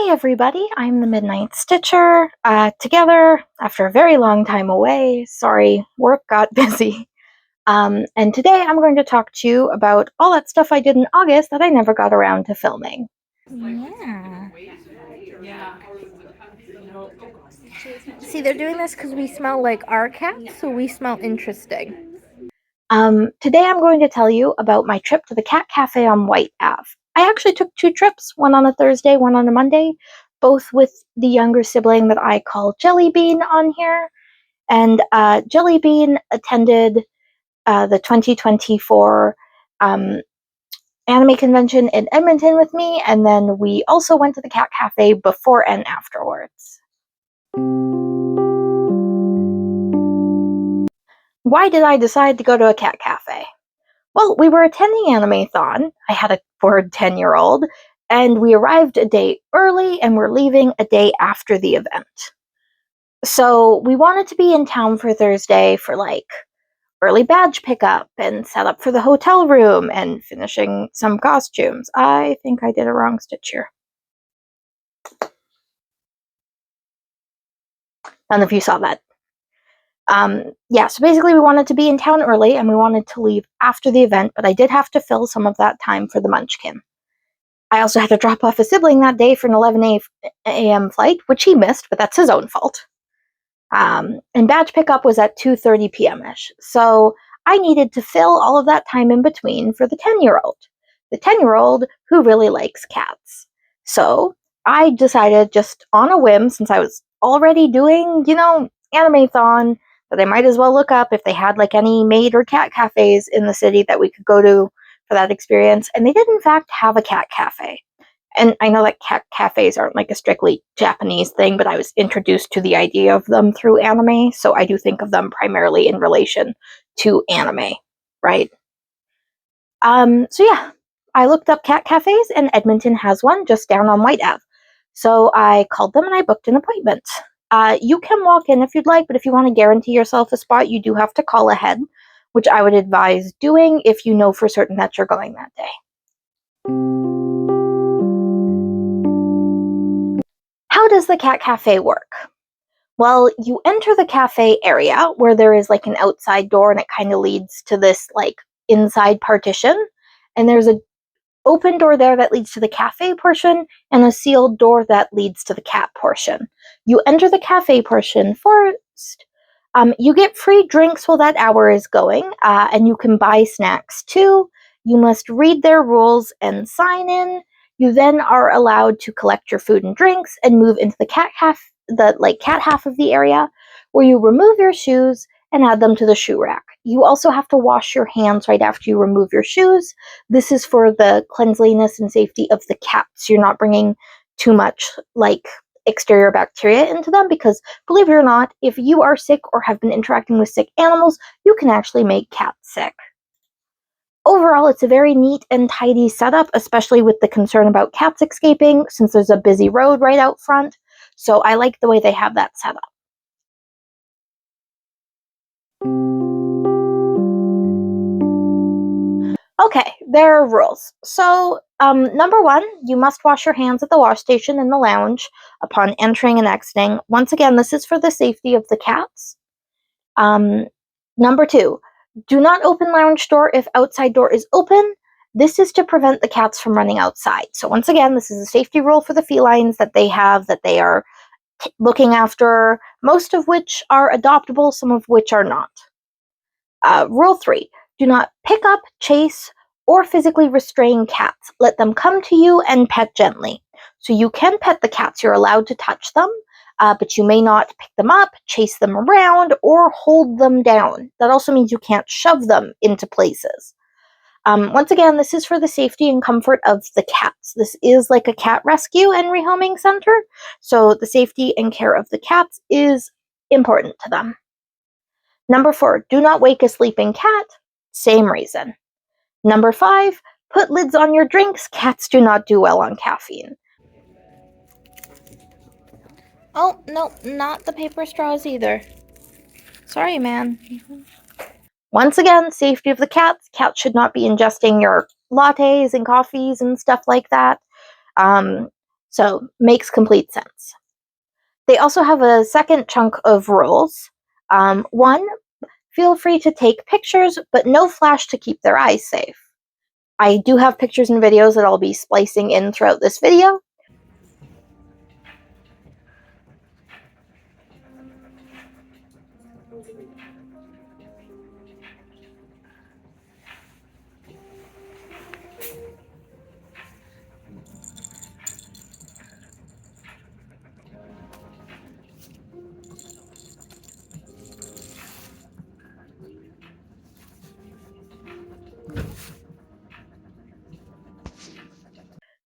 Hey everybody, I'm the Midnight Stitcher, together after a very long time away. Sorry, work got busy. And today I'm going to talk to you about all that stuff I did in August that I never got around to filming. Yeah. See, they're doing this because we smell like our cats, so we smell interesting. Today I'm going to tell you about my trip to the Cat Cafe on Whyte Ave. I actually took two trips, one on a Thursday, one on a Monday, both with the younger sibling that I call Jellybean on here. And Jellybean attended the 2024 anime convention in Edmonton with me, and then we also went to the Cat Cafe before and afterwards. Why did I decide to go to a cat cafe? Well, we were attending Anime-thon. I had a bored 10-year-old, and we arrived a day early and we're leaving a day after the event. So we wanted to be in town for Thursday for early badge pickup and set up for the hotel room and finishing some costumes. I think I did a wrong stitch here. None of you saw that. So basically we wanted to be in town early and we wanted to leave after the event, but I did have to fill some of that time for the Munchkin. I also had to drop off a sibling that day for an 11 a.m. flight, which he missed, but that's his own fault. And badge pickup was at 2:30 p.m.-ish, so I needed to fill all of that time in between for the 10-year-old. The 10-year-old who really likes cats. So I decided just on a whim, since I was already doing, Anime-thon, that I might as well look up if they had any maid or cat cafes in the city that we could go to for that experience. And they did in fact have a cat cafe. And I know that cat cafes aren't a strictly Japanese thing, but I was introduced to the idea of them through anime, so I do think of them primarily in relation to anime, right? I looked up cat cafes, and Edmonton has one just down on Whyte Ave. So I called them and I booked an appointment. You can walk in if you'd like, but if you want to guarantee yourself a spot, you do have to call ahead, which I would advise doing if you know for certain that you're going that day. How does the cat cafe work? Well, you enter the cafe area where there is an outside door and it kind of leads to this inside partition, and there's an open door there that leads to the cafe portion and a sealed door that leads to the cat portion. You enter the cafe portion first. You get free drinks while that hour is going, and you can buy snacks too. You must read their rules and sign in. You then are allowed to collect your food and drinks and move into the cat half of the area, where you remove your shoes and add them to the shoe rack. You also have to wash your hands right after you remove your shoes. This is for the cleanliness and safety of the cats. You're not bringing too much exterior bacteria into them, because believe it or not, if you are sick or have been interacting with sick animals, you can actually make cats sick. Overall, it's a very neat and tidy setup, especially with the concern about cats escaping, since there's a busy road right out front. So I like the way they have that set up. Okay, there are rules. So, number one, you must wash your hands at the wash station in the lounge upon entering and exiting. Once again, this is for the safety of the cats. Number two, do not open lounge door if outside door is open. This is to prevent the cats from running outside. So once again, this is a safety rule for the felines that they are looking after, most of which are adoptable, some of which are not. Rule 3, do not pick up, chase, or physically restrain cats. Let them come to you and pet gently. So you can pet the cats, you're allowed to touch them, but you may not pick them up, chase them around, or hold them down. That also means you can't shove them into places. Once again, this is for the safety and comfort of the cats. This is like a cat rescue and rehoming center, so the safety and care of the cats is important to them. Number 4, do not wake a sleeping cat. Same reason. Number 5, put lids on your drinks. Cats do not do well on caffeine. Oh, no, not the paper straws either. Sorry, man. Once again, safety of the cats. Cats should not be ingesting your lattes and coffees and stuff like that. So, makes complete sense. They also have a second chunk of rules. One, feel free to take pictures, but no flash to keep their eyes safe. I do have pictures and videos that I'll be splicing in throughout this video.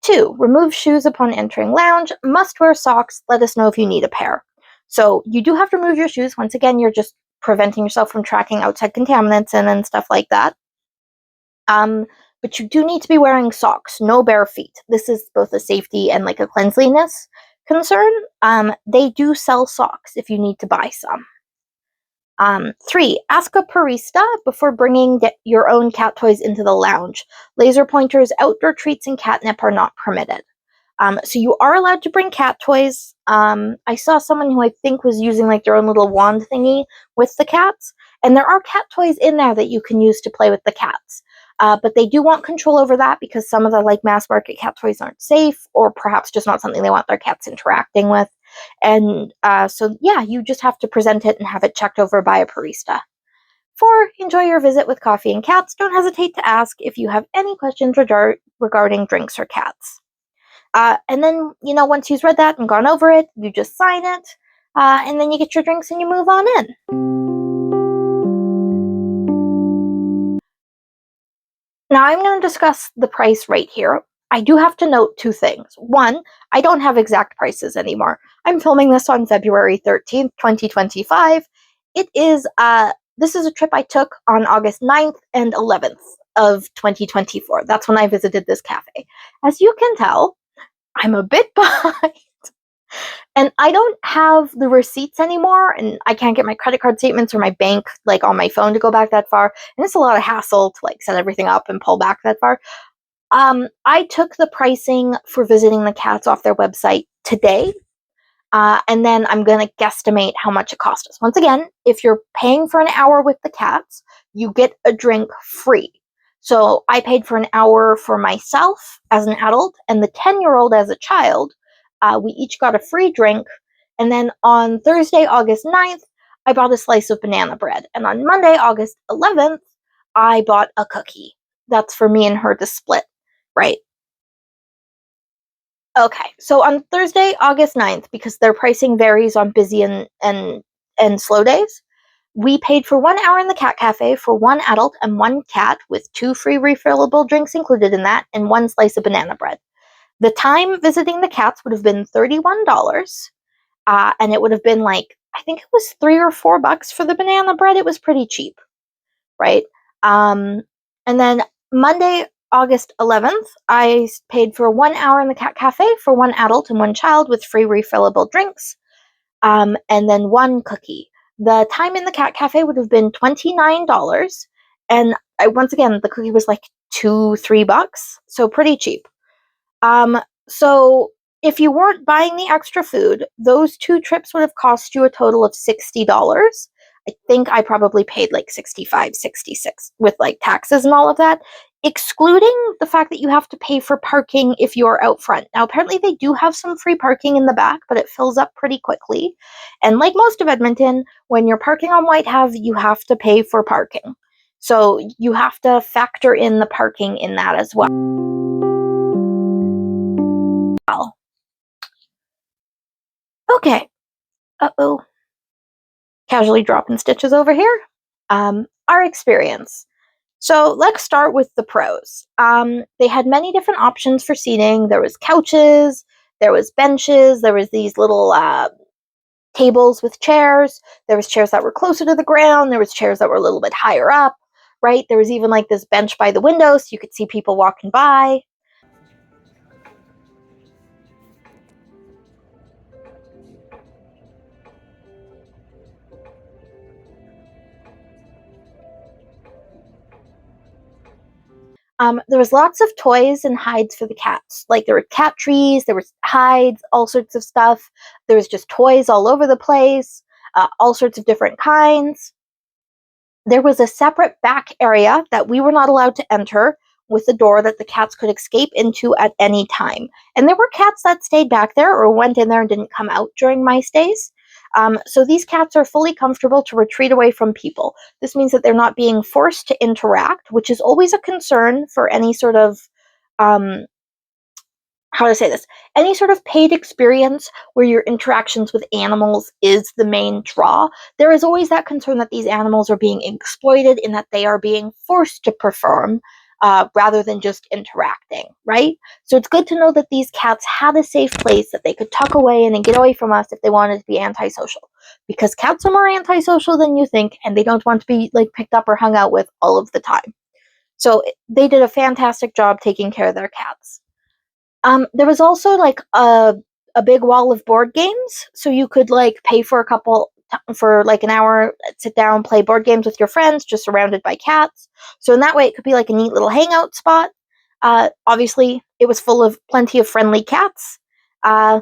Two, remove shoes upon entering lounge. Must wear socks. Let us know if you need a pair. So you do have to remove your shoes. Once again, you're just preventing yourself from tracking outside contaminants and stuff like that. But you do need to be wearing socks, no bare feet. This is both a safety and like a cleanliness concern. They do sell socks if you need to buy some. Three, ask a barista before bringing your own cat toys into the lounge. Laser pointers, outdoor treats, and catnip are not permitted. So you are allowed to bring cat toys. I saw someone who I think was using like their own little wand thingy with the cats, and there are cat toys in there that you can use to play with the cats. But they do want control over that because some of the like mass market cat toys aren't safe, or perhaps just not something they want their cats interacting with. And so yeah, you just have to present it and have it checked over by a barista. 4, enjoy your visit with coffee and cats. Don't hesitate to ask if you have any questions regarding drinks or cats. And then, once you've read that and gone over it, you just sign it, and then you get your drinks and you move on in. Now I'm going to discuss the price right here. I do have to note 2 things. 1, I don't have exact prices anymore. I'm filming this on February 13th, 2025. This is a trip I took on August 9th and 11th of 2024. That's when I visited this cafe. As you can tell, I'm a bit behind. And I don't have the receipts anymore, and I can't get my credit card statements or my bank like on my phone to go back that far. And it's a lot of hassle to like set everything up and pull back that far. I took the pricing for visiting the cats off their website today, and then I'm going to guesstimate how much it cost us. Once again, if you're paying for an hour with the cats, you get a drink free. So I paid for an hour for myself as an adult and the 10-year-old as a child. We each got a free drink. And then on Thursday, August 9th, I bought a slice of banana bread. And on Monday, August 11th, I bought a cookie. That's for me and her to split, right? Okay, so on Thursday, August 9th, because their pricing varies on busy and slow days, we paid for 1 hour in the cat cafe for 1 adult and 1 cat, with 2 free refillable drinks included in that, and 1 slice of banana bread. The time visiting the cats would have been $31, and it would have been like, I think it was $3 or $4 for the banana bread. It was pretty cheap, right? And then Monday, August 11th, I paid for 1 hour in the cat cafe for 1 adult and 1 child with free refillable drinks, and then 1 cookie. The time in the cat cafe would have been $29, and once again, the cookie was like $2-3, so pretty cheap. So if you weren't buying the extra food, those 2 trips would have cost you a total of $60. I think I probably paid like 65, 66 with like taxes and all of that, excluding the fact that you have to pay for parking if you're out front. Now, apparently they do have some free parking in the back, but it fills up pretty quickly. And like most of Edmonton, when you're parking on Whyte Ave, you have to pay for parking. So you have to factor in the parking in that as well. Okay. Uh-oh. Casually dropping stitches over here. Our experience. So let's start with the pros. They had many different options for seating. There was couches, there was benches, there was these little tables with chairs. There was chairs that were closer to the ground. There was chairs that were a little bit higher up, right? There was even like this bench by the window so you could see people walking by. There was lots of toys and hides for the cats. Like there were cat trees, there was hides, all sorts of stuff. There was just toys all over the place, all sorts of different kinds. There was a separate back area that we were not allowed to enter with a door that the cats could escape into at any time. And there were cats that stayed back there or went in there and didn't come out during my stays. So these cats are fully comfortable to retreat away from people. This means that they're not being forced to interact, which is always a concern for any sort of um, how to say this, any sort of paid experience where your interactions with animals is the main draw. There is always that concern that these animals are being exploited in that they are being forced to perform rather than just interacting, right? So it's good to know that these cats had a safe place that they could tuck away in and get away from us if they wanted to be antisocial, because cats are more antisocial than you think, and they don't want to be like picked up or hung out with all of the time. So they did a fantastic job taking care of their cats. There was also like a big wall of board games, so you could like pay for a couple for like an hour, sit down, play board games with your friends, just surrounded by cats. So in that way, it could be like a neat little hangout spot. Obviously, it was full of plenty of friendly cats. Uh,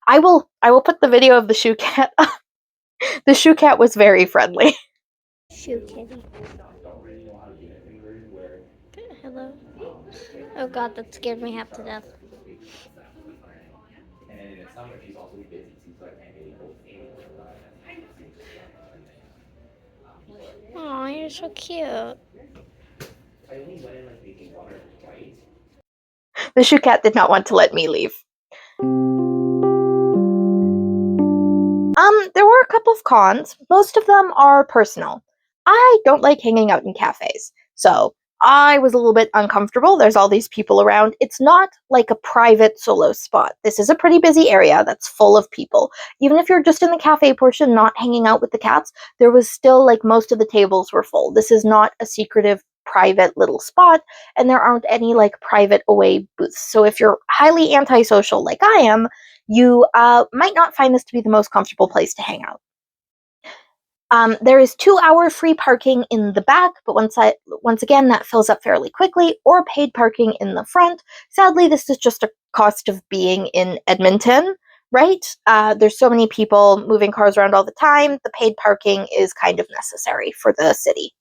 I will put the video of the shoe cat. The shoe cat was very friendly. Shoe kitty. Hello. Oh god, that scared me half to death. Aw, you're so cute. The shoe cat did not want to let me leave. There were a couple of cons. Most of them are personal. I don't like hanging out in cafes, so I was a little bit uncomfortable. There's all these people around. It's not like a private solo spot. This is a pretty busy area that's full of people. Even if you're just in the cafe portion, not hanging out with the cats, there was still like most of the tables were full. This is not a secretive private little spot, and there aren't any like private away booths. So if you're highly antisocial like I am, you might not find this to be the most comfortable place to hang out. There is 2-hour free parking in the back, but once again, that fills up fairly quickly, or paid parking in the front. Sadly, this is just a cost of being in Edmonton, right? There's so many people moving cars around all the time. The paid parking is kind of necessary for the city.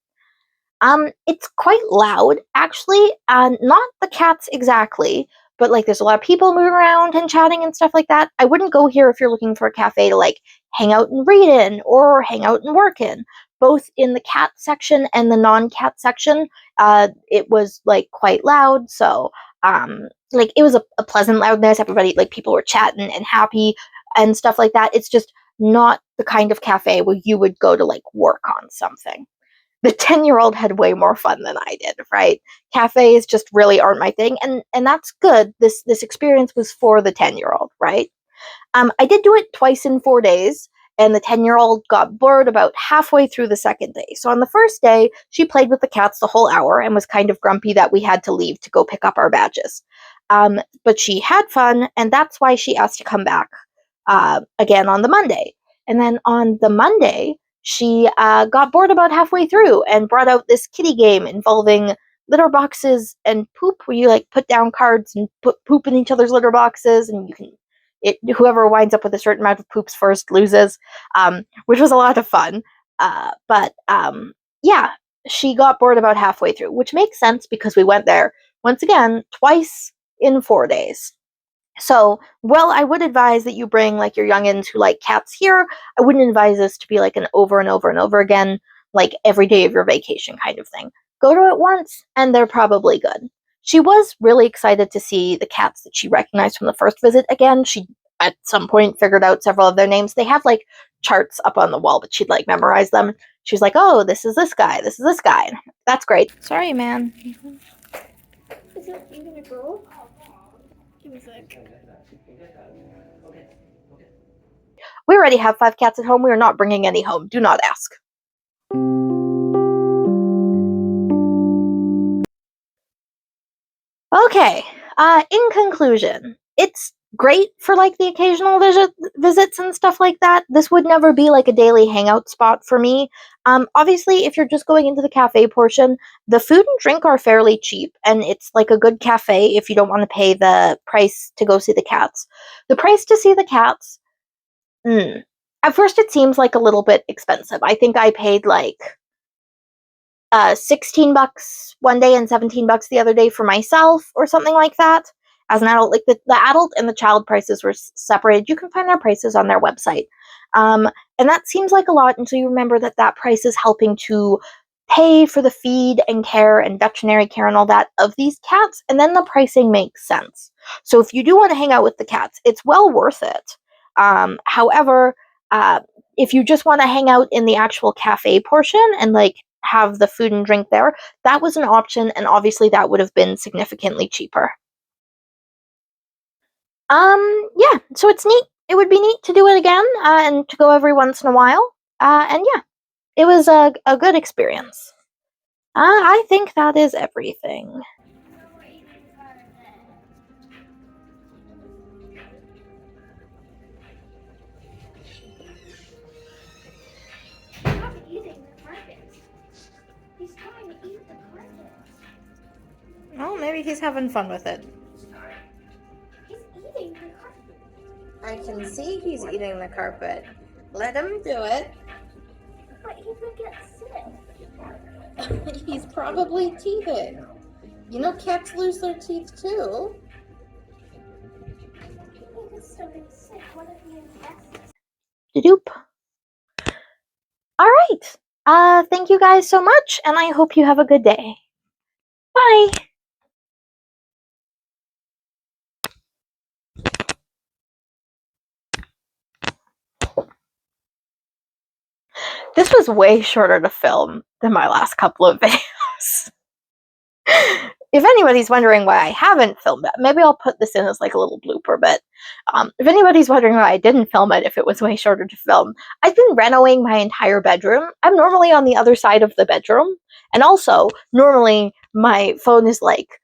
It's quite loud, actually. Not the cats exactly, but like there's a lot of people moving around and chatting and stuff like that. I wouldn't go here if you're looking for a cafe to like hang out and read in or hang out and work in. Both in the cat section and the non-cat section, it was like quite loud. So, like it was a pleasant loudness. Everybody, like people were chatting and happy and stuff like that. It's just not the kind of cafe where you would go to like work on something. The 10-year-old had way more fun than I did, right? Cafes just really aren't my thing, and that's good. This experience was for the 10-year-old, right? I did do it twice in 4 days, and the 10-year-old got bored about halfway through the second day. So on the first day, she played with the cats the whole hour and was kind of grumpy that we had to leave to go pick up our badges. But she had fun, and that's why she asked to come back again on the Monday. And then on the Monday, she got bored about halfway through and brought out this kitty game involving litter boxes and poop, where you like put down cards and put poop in each other's litter boxes, and you can whoever winds up with a certain amount of poops first loses, which was a lot of fun. But yeah, she got bored about halfway through, which makes sense because we went there once again twice in 4 days. So, well, I would advise that you bring like your youngins who like cats here. I wouldn't advise this to be like an over and over and over again, like every day of your vacation kind of thing. Go to it once, and they're probably good. She was really excited to see the cats that she recognized from the first visit again. She, at some point, figured out several of their names. They have like charts up on the wall, but she'd like memorize them. She's like, oh, this is this guy, this is this guy. That's great. Sorry, man. Is it you gonna go? Give me a sec. We already have 5 cats at home. We are not bringing any home. Do not ask. Okay, in conclusion, it's great for like the occasional visits and stuff like that. This would never be like a daily hangout spot for me. Obviously, if you're just going into the cafe portion, the food and drink are fairly cheap, and it's like a good cafe if you don't want to pay the price to go see the cats. The price to see the cats, at first it seems like a little bit expensive. I think I paid like $16 one day and $17 the other day for myself or something like that. As an adult, like the adult and the child prices were separated. You can find their prices on their website. And that seems like a lot until you remember that that price is helping to pay for the feed and care and veterinary care and all that of these cats, and then the pricing makes sense. So if you do want to hang out with the cats, it's well worth it. However, if you just want to hang out in the actual cafe portion and like have the food and drink there, that was an option, and obviously that would have been significantly cheaper. Yeah, so it's neat. It would be neat to do it again, and to go every once in a while. And yeah, it was a good experience. I think that is everything. Stop eating the carpet. He's trying to eat the carpet. Well, maybe he's having fun with it. He's eating the carpet. I can see he's eating the carpet. Let him do it. But he could get sick. He's probably teething. You know, cats lose their teeth too. He was starting sick. What if he infects? Doop. All right. Thank you guys so much, and I hope you have a good day. Bye. This was way shorter to film than my last couple of videos. If anybody's wondering why I haven't filmed it, maybe I'll put this in as like a little blooper bit. If anybody's wondering why I didn't film it, if it was way shorter to film, I've been renovating my entire bedroom. I'm normally on the other side of the bedroom, and also normally my phone is like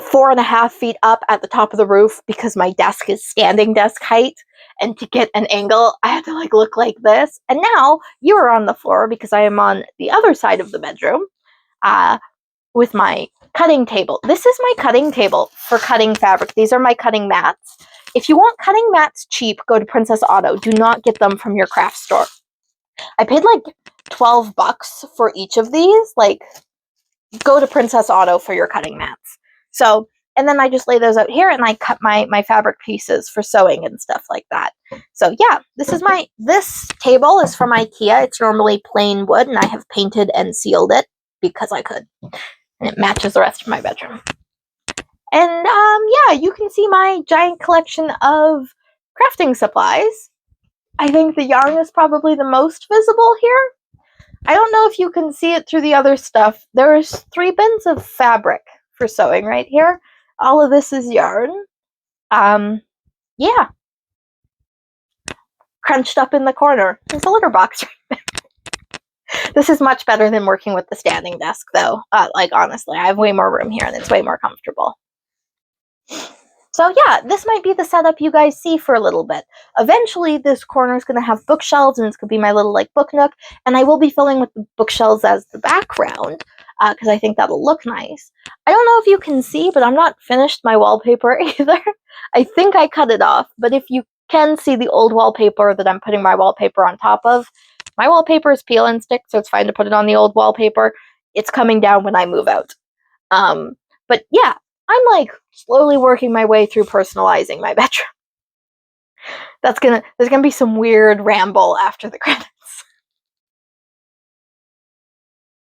4.5 feet up at the top of the roof because my desk is standing desk height, and to get an angle I have to like look like this. And now you are on the floor because I am on the other side of the bedroom with my cutting table. This is my cutting table for cutting fabric. These are my cutting mats. If you want cutting mats cheap, go to Princess Auto. Do not get them from your craft store. I paid like $12 for each of these. Like, go to Princess Auto for your cutting mats. So, and then I just lay those out here, and I cut my fabric pieces for sewing and stuff like that. So yeah, this table is from IKEA. It's normally plain wood, and I have painted and sealed it because I could. And it matches the rest of my bedroom. And yeah, you can see my giant collection of crafting supplies. I think the yarn is probably the most visible here. I don't know if you can see it through the other stuff. There's 3 bins of fabric for sewing right here. All of this is yarn. Yeah. Crunched up in the corner. There's a litter box right there. This is much better than working with the standing desk, though. Like, honestly, I have way more room here, and it's way more comfortable. So yeah, this might be the setup you guys see for a little bit. Eventually, this corner is going to have bookshelves, and it's going to be my little like book nook, and I will be filling with the bookshelves as the background, because I think that'll look nice. I don't know if you can see, but I'm not finished my wallpaper either. I think I cut it off, but if you can see the old wallpaper that I'm putting my wallpaper on top of, my wallpaper is peel and stick, so it's fine to put it on the old wallpaper. It's coming down when I move out. But yeah, I'm like slowly working my way through personalizing my bedroom. There's gonna be some weird ramble after the credits.